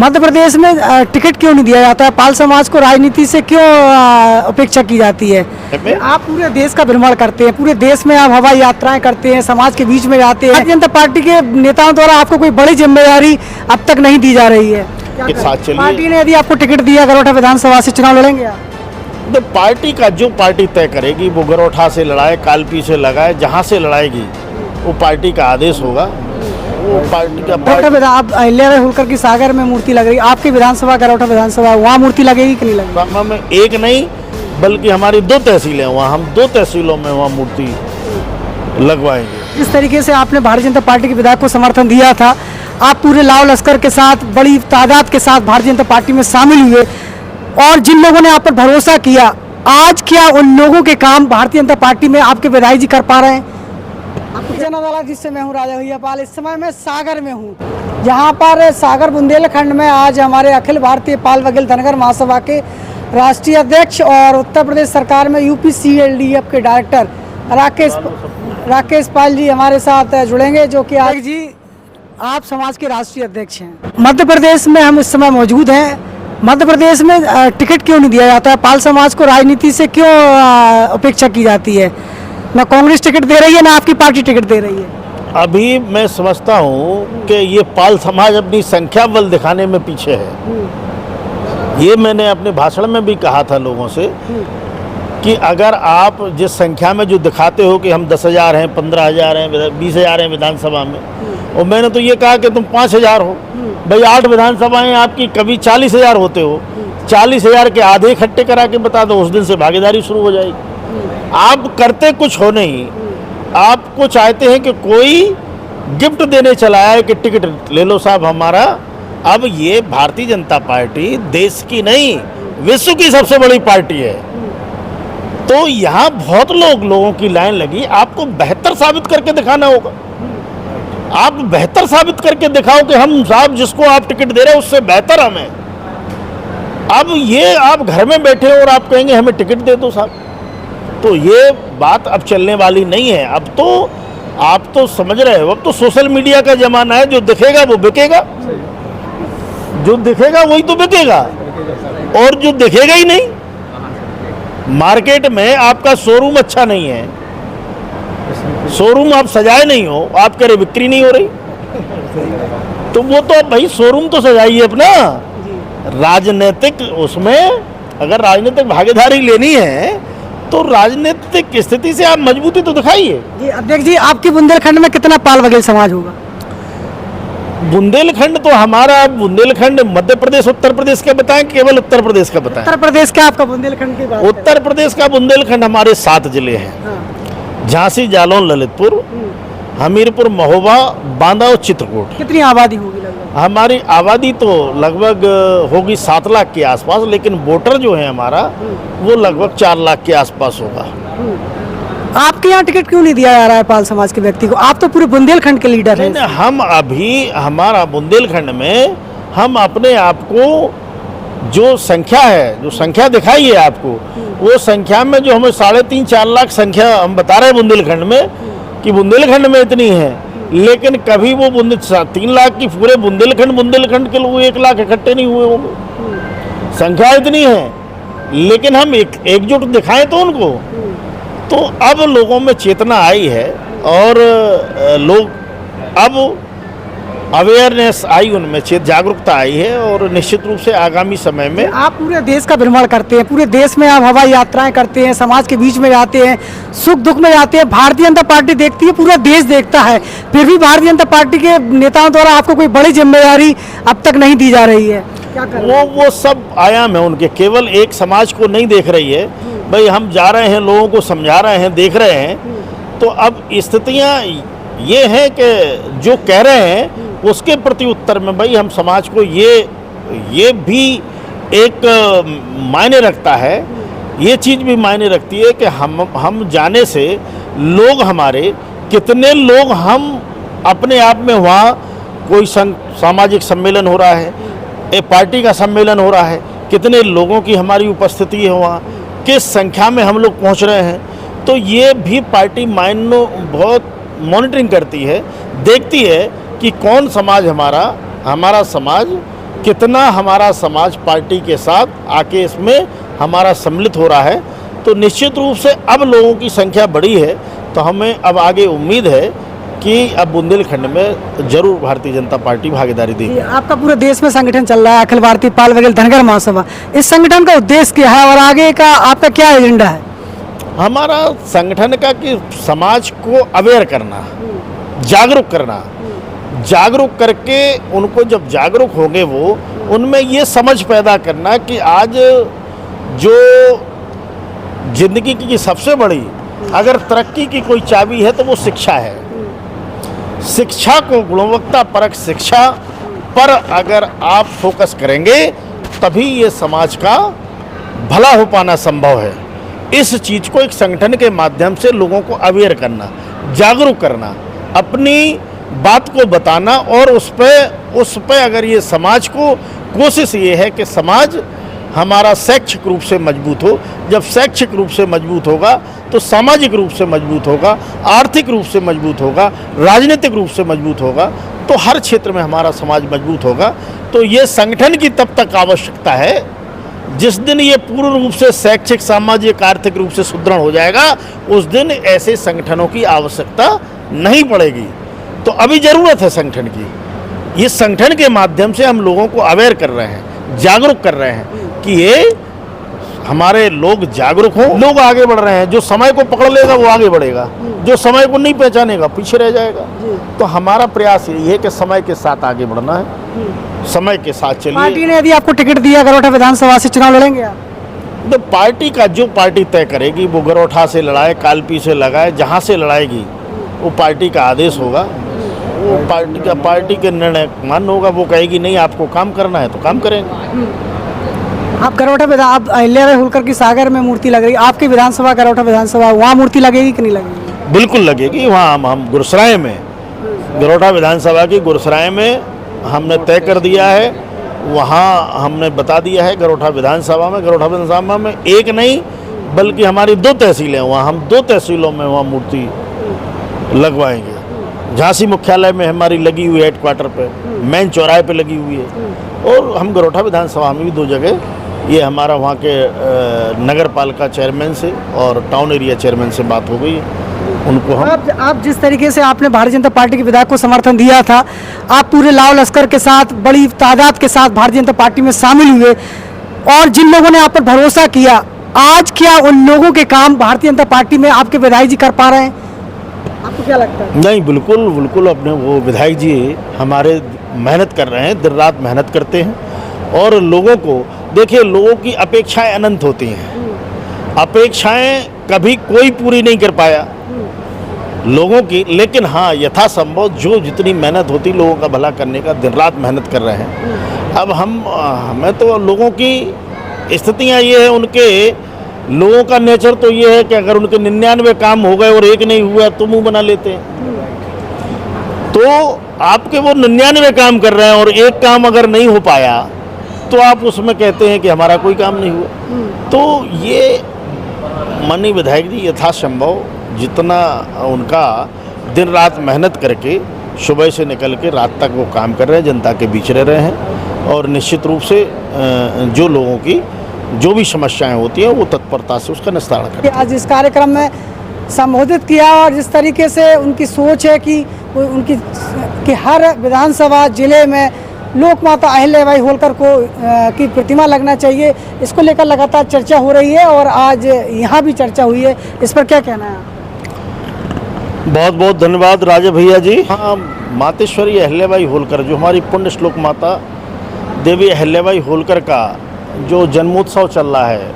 मध्य प्रदेश में टिकट क्यों नहीं दिया जाता है? पाल समाज को राजनीति से क्यों अपेक्षा की जाती है? आप पूरे देश का भ्रमण करते हैं, पूरे देश में आप हवाई यात्राएं करते हैं, समाज के बीच में जाते हैं। भारतीय जनता पार्टी के नेताओं द्वारा आपको कोई बड़ी जिम्मेदारी अब तक नहीं दी जा रही है। पार्टी ने यदि आपको टिकट दिया, गरोठा विधानसभा से चुनाव लड़ेंगे आप? तो पार्टी का जो पार्टी तय करेगी वो गरोठा से लड़ाए, कालपी से लगाए, जहाँ से लड़ाएगी वो पार्टी का आदेश होगा। वो पार्टी का आप अहिल्या होलकर की सागर में मूर्ति लग रही, आपकी विधानसभा गरोठा विधानसभा, वहाँ मूर्ति लगेगी कि नहीं लगेगी? में एक नहीं बल्कि हमारी 2 तहसीलें हैं, वहाँ हम 2 तहसीलों में वहाँ मूर्ति लगवाएंगे। इस तरीके से आपने भारतीय जनता पार्टी के विधायक को समर्थन दिया था, आप पूरे लाव लश्कर के साथ, बड़ी तादाद के साथ भारतीय जनता पार्टी में शामिल हुए और जिन लोगों ने आप पर भरोसा किया, आज क्या उन लोगों के काम भारतीय जनता पार्टी में आपके विधायक जी कर पा रहे हैं? जिससे मैं हूँ राजा भैया पाल। इस समय मैं सागर में हूँ, जहाँ पर सागर बुंदेलखंड में आज हमारे अखिल भारतीय पाल वकील धनगर महासभा के राष्ट्रीय अध्यक्ष और उत्तर प्रदेश सरकार में UPCLDF के डायरेक्टर राकेश पाल जी हमारे साथ जुड़ेंगे, जो कि आज जी आप समाज के राष्ट्रीय अध्यक्ष हैं। मध्य प्रदेश में हम इस समय मौजूद हैं। मध्य प्रदेश में टिकट क्यों नहीं दिया जाता है? पाल समाज को राजनीति से क्यों अपेक्षा की जाती है? ना कांग्रेस टिकट दे रही है, ना आपकी पार्टी टिकट दे रही है। अभी मैं समझता हूँ कि ये पाल समाज अपनी संख्या बल दिखाने में पीछे है। ये मैंने अपने भाषण में भी कहा था लोगों से कि अगर आप जिस संख्या में जो दिखाते हो कि हम 10,000 हैं, 15,000 हैं, 20,000 हैं विधानसभा में, और मैंने तो ये कहा कि तुम 5,000 हो। भाई 8 विधानसभाएं आपकी, कभी 40,000 होते हो, 40,000 के आधे इकट्ठे करा के बता दो, उस दिन से भागीदारी शुरू हो जाएगी। आप करते कुछ हो नहीं, आपको चाहते हैं कि कोई गिफ्ट देने चला है कि टिकट ले लो साहब हमारा। अब ये भारतीय जनता पार्टी देश की नहीं, विश्व की सबसे बड़ी पार्टी है। तो यहाँ बहुत लोगों की लाइन लगी। आपको बेहतर साबित करके दिखाना होगा। आप बेहतर साबित करके दिखाओ कि हम साहब जिसको आप टिकट दे रहे हैं उससे बेहतर हम हैं। अब ये आप घर में बैठे हो और आप कहेंगे हमें टिकट दे दो साहब, तो ये बात अब चलने वाली नहीं है। अब तो आप तो समझ रहे हो, अब तो सोशल मीडिया का जमाना है। जो दिखेगा वो बिकेगा, जो दिखेगा वही तो बिकेगा, और जो दिखेगा ही नहीं। मार्केट में आपका शोरूम अच्छा नहीं है, शोरूम आप सजाए नहीं हो, आप कह रहे बिक्री नहीं हो रही, तो वो तो भाई शोरूम तो सजाइए अपना। राजनीतिक उसमें अगर राजनीतिक भागीदारी लेनी है तो राजनीतिक स्थिति से आप मजबूती तो दिखाइए। जी अध्यक्ष जी, आपके बुंदेलखंड में कितना पाल वकील समाज होगा? बुंदेलखंड तो हमारा, बुंदेलखंड मध्य प्रदेश उत्तर प्रदेश का बताएं, केवल उत्तर प्रदेश का बताएं? उत्तर प्रदेश का आपका बुंदेलखंड की बात? उत्तर प्रदेश का बुंदेलखंड हमारे 7 जिले हैं। हाँ। झांसी, जालौन, ललितपुर, हमीरपुर, महोबा, बांदा और चित्रकूट। कितनी आबादी होगी लगभग? हमारी आबादी तो लगभग होगी 7 लाख के आसपास, लेकिन वोटर जो है हमारा वो लगभग 4 लाख के आसपास होगा। आपके यहाँ टिकट क्यों नहीं दिया जा रहा है पाल समाज के व्यक्ति को? आप तो पूरे बुंदेलखंड के लीडर हैं। हम अभी हमारा बुंदेलखंड में हम अपने आप को जो संख्या है, जो संख्या दिखाई है आपको, वो संख्या में जो हमें 3.5-4 लाख संख्या हम बता रहे हैं बुंदेलखंड में कि बुंदेलखंड में इतनी है, लेकिन कभी वो 3 लाख की पूरे बुंदेलखंड के लोग 1 लाख इकट्ठे नहीं हुए होंगे। संख्या इतनी है, लेकिन हम एकजुट दिखाएं तो उनको। तो अब लोगों में चेतना आई है और लोग अब अवेयरनेस आई, उनमें जागरूकता आई है, और निश्चित रूप से आगामी समय में। आप पूरे देश का भ्रमण करते हैं, पूरे देश में आप हवाई यात्राएं करते हैं, समाज के बीच में जाते हैं, सुख दुख में जाते हैं। भारतीय जनता पार्टी देखती है, पूरा देश देखता है, फिर भी भारतीय जनता पार्टी के नेताओं द्वारा आपको कोई बड़ी जिम्मेदारी अब तक नहीं दी जा रही है। क्या वो सब आयाम है उनके, केवल एक समाज को नहीं देख रही है। भाई हम जा रहे हैं, लोगों को समझा रहे हैं, देख रहे हैं, तो अब स्थितियाँ ये हैं कि जो कह रहे हैं उसके प्रति उत्तर में भाई हम समाज को ये भी एक मायने रखता है, ये चीज़ भी मायने रखती है कि हम जाने से लोग हमारे कितने लोग हम अपने आप में, वहाँ कोई सामाजिक सम्मेलन हो रहा है, एक पार्टी का सम्मेलन हो रहा है, कितने लोगों की हमारी उपस्थिति है वहाँ, किस संख्या में हम लोग पहुँच रहे हैं। तो ये भी पार्टी बहुत मॉनिटरिंग करती है, देखती है कि कौन समाज हमारा समाज कितना हमारा समाज पार्टी के साथ आके इसमें हमारा सम्मिलित हो रहा है, तो निश्चित रूप से अब लोगों की संख्या बढ़ी है, तो हमें अब आगे उम्मीद है कि अब बुंदेलखंड में जरूर भारतीय जनता पार्टी भागीदारी देगी। आपका पूरे देश में संगठन चल रहा है, अखिल भारतीय पाल वगैरह धनगर महासभा, इस संगठन का उद्देश्य क्या है और आगे का आपका क्या एजेंडा है? हमारा संगठन का कि समाज को अवेयर करना, जागरूक करना, जागरूक करके उनको जब जागरूक होंगे वो उनमें ये समझ पैदा करना कि आज जो जिंदगी की सबसे बड़ी अगर तरक्की की कोई चाबी है तो वो शिक्षा है। शिक्षा को, गुणवत्ता परक शिक्षा पर अगर आप फोकस करेंगे तभी ये समाज का भला हो पाना संभव है। इस चीज़ को एक संगठन के माध्यम से लोगों को अवेयर करना, जागरूक करना, अपनी बात को बताना और उस पे अगर ये समाज को कोशिश ये है कि समाज हमारा शैक्षिक रूप से मजबूत हो। जब शैक्षिक रूप से मजबूत होगा तो सामाजिक रूप से मजबूत होगा, आर्थिक रूप से मजबूत होगा, राजनीतिक रूप से मजबूत होगा, तो हर क्षेत्र में हमारा समाज मजबूत होगा। तो ये संगठन की तब तक आवश्यकता है जिस दिन ये पूर्ण रूप से शैक्षिक, सामाजिक, आर्थिक रूप से सुदृढ़ हो जाएगा, उस दिन ऐसे संगठनों की आवश्यकता नहीं पड़ेगी। तो अभी ज़रूरत है संगठन की। इस संगठन के माध्यम से हम लोगों को अवेयर कर रहे हैं, जागरूक कर रहे हैं कि ये हमारे लोग जागरूक हों, लोग आगे बढ़ रहे हैं। जो समय को पकड़ लेगा वो आगे बढ़ेगा, जो समय को नहीं पहचानेगा पीछे रह जाएगा। तो हमारा प्रयास यही है कि समय के साथ आगे बढ़ना है, समय के साथ चलिए। पार्टी ने यदि आपको टिकट दिया गरोठा विधानसभा से, चुनाव लड़ेंगे आप? तो पार्टी का जो पार्टी तय करेगी वो गरोठा से लड़ाए, कालपी से लगाए, जहाँ से लड़ाएगी वो पार्टी का आदेश होगा, वो पार्टी के निर्णय मान्य होगा। वो कहेगी नहीं आपको काम करना है तो काम करेंगे। आप गरोठा आप अहिल्याबाई होलकर की सागर में मूर्ति लग रही, आपकी विधानसभा गरोठा विधानसभा, वहाँ मूर्ति लगेगी कि नहीं लगेगी? बिल्कुल लगेगी। वहाँ हम गुरसराय में, गरोठा विधानसभा की गुरसराय में हमने तय कर दिया है। वहाँ हमने बता दिया है गरोठा विधानसभा में एक नहीं बल्कि हमारी 2 तहसीलें हैं, वहाँ हम 2 तहसीलों में वहाँ मूर्ति लगवाएंगे। झांसी मुख्यालय में हमारी लगी हुई है, हेडक्वार्टर पे, मेन चौराहे पे लगी हुई है, और हम गरोठा विधानसभा में भी 2 जगह, ये हमारा वहाँ के नगर पालिका चेयरमैन से और टाउन एरिया चेयरमैन से बात हो गई है, उनको हम। आप जिस तरीके से आपने भारतीय जनता पार्टी के विधायक को समर्थन दिया था, आप पूरे लाव लश्कर के साथ, बड़ी तादाद के साथ भारतीय जनता पार्टी में शामिल हुए, और जिन लोगों ने आप पर भरोसा किया, आज क्या उन लोगों के काम भारतीय जनता पार्टी में आपके विधायक जी कर पा रहे हैं? आपको क्या लगता है? नहीं, बिल्कुल अपने वो विधायक जी हमारे मेहनत कर रहे हैं, दिन रात मेहनत करते हैं। और लोगों को देखिए, लोगों की अपेक्षाएं अनंत होती हैं, अपेक्षाएं कभी कोई पूरी नहीं कर पाया लोगों की, लेकिन हाँ यथासंभव जो जितनी मेहनत होती लोगों का भला करने का, दिन रात मेहनत कर रहे हैं। अब हमें तो लोगों की स्थितियाँ ये है, उनके लोगों का नेचर तो ये है कि अगर उनके 99 काम हो गए और एक नहीं हुआ तो मुंह बना लेते हैं। तो आपके वो 99 काम कर रहे हैं और एक काम अगर नहीं हो पाया तो आप उसमें कहते हैं कि हमारा कोई काम नहीं हुआ। तो ये माननीय विधायक जी यथासंभव जितना उनका दिन रात मेहनत करके सुबह से निकल के रात तक वो काम कर रहे हैं, जनता के बीच रह रहे हैं, और निश्चित रूप से जो लोगों की जो भी समस्याएं होती हैं वो तत्परता से उसका निस्तारण करते हैं। आज इस कार्यक्रम में संबोधित किया, और जिस तरीके से उनकी सोच है कि उनकी कि हर विधानसभा जिले में लोक माता अहिल्याबाई होलकर को की प्रतिमा लगना चाहिए, इसको लेकर लगातार चर्चा हो रही है, और आज यहाँ भी चर्चा हुई है। इस पर क्या कहना है? बहुत बहुत धन्यवाद राजा भैया जी। हाँ, मातेश्वरी अहिल्याबाई होलकर, जो हमारी पुण्य श्लोक माता देवी अहिल्याबाई होलकर का जो जन्मोत्सव चल रहा है,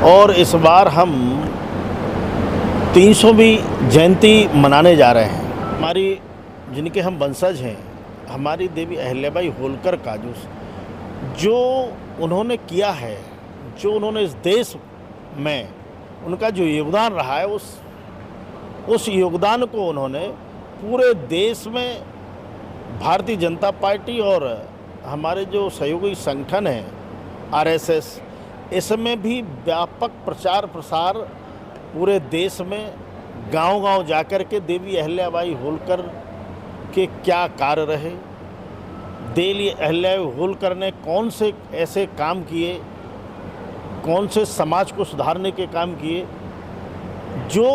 और इस बार हम 300वीं जयंती मनाने जा रहे हैं। हमारी जिनके हम वंशज हैं, हमारी देवी अहिल्याबाई होलकर का जो उन्होंने किया है, जो उन्होंने इस देश में उनका जो योगदान रहा है, उस योगदान को उन्होंने पूरे देश में भारतीय जनता पार्टी और हमारे जो सहयोगी संगठन हैं RSS, इसमें भी व्यापक प्रचार प्रसार पूरे देश में गांव-गांव जाकर के देवी अहिल्याबाई होलकर के क्या कार्य रहे, देवी अहिल्याबाई होलकर ने कौन से ऐसे काम किए, कौन से समाज को सुधारने के काम किए जो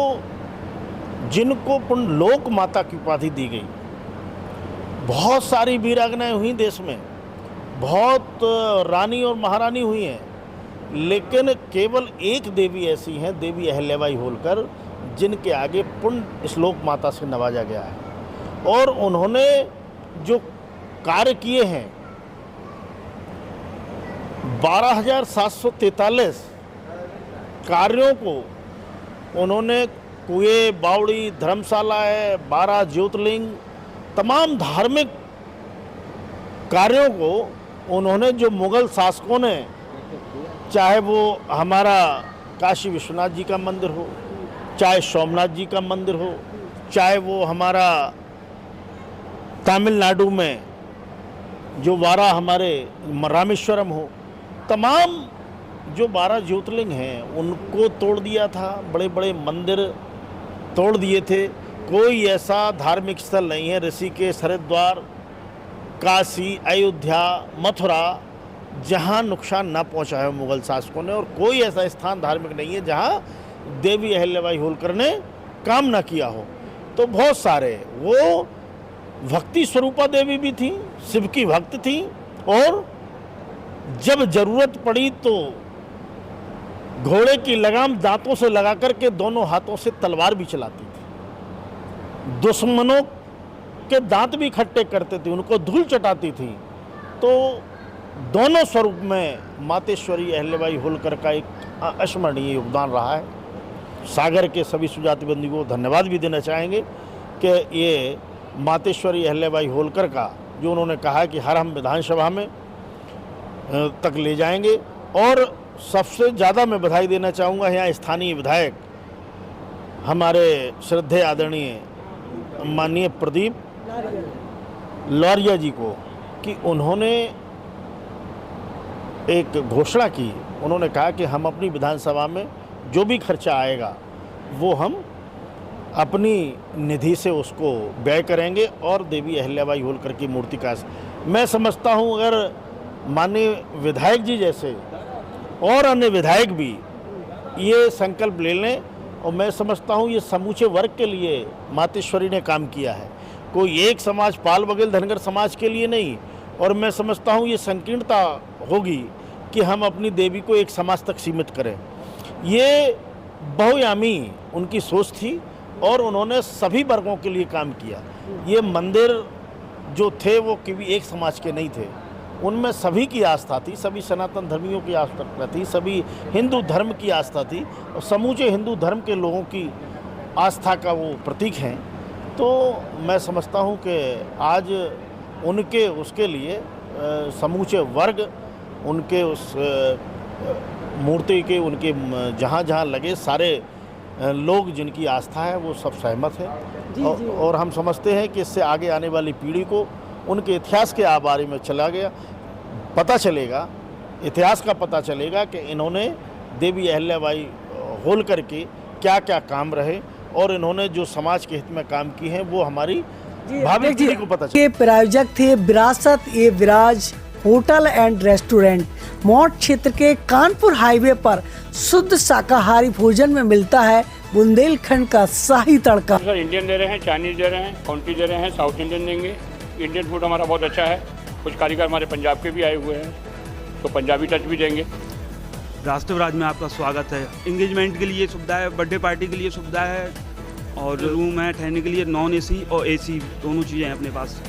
जिनको पूर्ण लोक माता की उपाधि दी गई। बहुत सारी वीरांगनाएं हुई देश में, बहुत रानी और महारानी हुई हैं, लेकिन केवल एक देवी ऐसी हैं, देवी अहिल्याबाई होलकर, जिनके आगे पूर्ण इस लोक माता से नवाजा गया है। और उन्होंने जो कार्य किए हैं, 12,743 कार्यों को उन्होंने कुएं, बावड़ी, धर्मशालाएँ, 12 ज्योतिर्लिंग, तमाम धार्मिक कार्यों को उन्होंने, जो मुग़ल शासकों ने, चाहे वो हमारा काशी विश्वनाथ जी का मंदिर हो, चाहे सोमनाथ जी का मंदिर हो, चाहे वो हमारा तमिलनाडु में जो 12 हमारे रामेश्वरम हो, तमाम जो 12 ज्योतिर्लिंग हैं उनको तोड़ दिया था, बड़े बड़े मंदिर तोड़ दिए थे। कोई ऐसा धार्मिक स्थल नहीं है, ऋषिकेश, हरिद्वार, काशी, अयोध्या, मथुरा, जहां नुकसान ना पहुंचाया हो मुग़ल शासकों ने, और कोई ऐसा स्थान धार्मिक नहीं है जहां देवी अहिल्याबाई होलकर ने काम ना किया हो। तो बहुत सारे, वो भक्ति स्वरूपा देवी भी थी, शिव की भक्त थी, और जब जरूरत पड़ी तो घोड़े की लगाम दांतों से लगा करके दोनों हाथों से तलवार भी चलाती थी, दुश्मनों के दांत भी खट्टे करते थे, उनको धूल चटाती थी। तो दोनों स्वरूप में मातेश्वरी अहिल्याबाई होलकर का एक अस्मरणीय योगदान रहा है। सागर के सभी सुजाति बंधुओं को धन्यवाद भी देना चाहेंगे कि ये मातेश्वरी अहिल्याबाई होलकर का, जो उन्होंने कहा कि हर हम विधानसभा में तक ले जाएंगे। और सबसे ज़्यादा मैं बधाई देना चाहूँगा यहाँ स्थानीय विधायक हमारे श्रद्धेय आदरणीय माननीय प्रदीप लौरिया जी को, कि उन्होंने एक घोषणा की। उन्होंने कहा कि हम अपनी विधानसभा में जो भी खर्चा आएगा वो हम अपनी निधि से उसको व्यय करेंगे और देवी अहिल्याबाई होलकर की मूर्ति का, मैं समझता हूँ अगर माननीय विधायक जी जैसे और अन्य विधायक भी ये संकल्प ले लें, और मैं समझता हूँ ये समूचे वर्ग के लिए मातेश्वरी ने काम किया है, कोई एक समाज, पाल बघेल धनगर समाज के लिए नहीं। और मैं समझता हूँ ये संकीर्णता होगी कि हम अपनी देवी को एक समाज तक सीमित करें। ये बहुआयामी उनकी सोच थी और उन्होंने सभी वर्गों के लिए काम किया। ये मंदिर जो थे वो किसी एक समाज के नहीं थे, उनमें सभी की आस्था थी, सभी सनातन धर्मियों की आस्था थी, सभी हिंदू धर्म की आस्था थी, और समूचे हिंदू धर्म के लोगों की आस्था का वो प्रतीक हैं। तो मैं समझता हूँ कि आज उनके उसके लिए समूचे वर्ग उनके उस मूर्ति के, उनके जहाँ जहाँ लगे सारे लोग जिनकी आस्था है वो सब सहमत हैं। और हम समझते हैं कि इससे आगे आने वाली पीढ़ी को उनके इतिहास के बारे में पता चलेगा, इतिहास का पता चलेगा कि इन्होंने देवी अहिल्याबाई होलकर के क्या क्या काम रहे और इन्होंने जो समाज के हित में काम किए हैं वो हमारी भावी पीढ़ी को पता चले। के प्रायोजक थे विरासत ए विराज होटल एंड रेस्टोरेंट। मौट क्षेत्र के कानपुर हाईवे पर शुद्ध शाकाहारी भोजन में मिलता है बुंदेलखंड का शाही तड़का। सर इंडियन दे रहे हैं, चाइनीज दे रहे हैं, काउंटी दे रहे हैं, साउथ इंडियन देंगे। इंडियन फूड हमारा बहुत अच्छा है, कुछ कारीगर हमारे पंजाब के भी आए हुए हैं तो पंजाबी टच भी देंगे। राष्ट्रविराज में आपका स्वागत है। इंगेजमेंट के लिए सुविधा है, बर्थडे पार्टी के लिए सुविधा है, और रूम है ठहरने के लिए, नॉन एसी और एसी दोनों चीज़ें हैं अपने पास।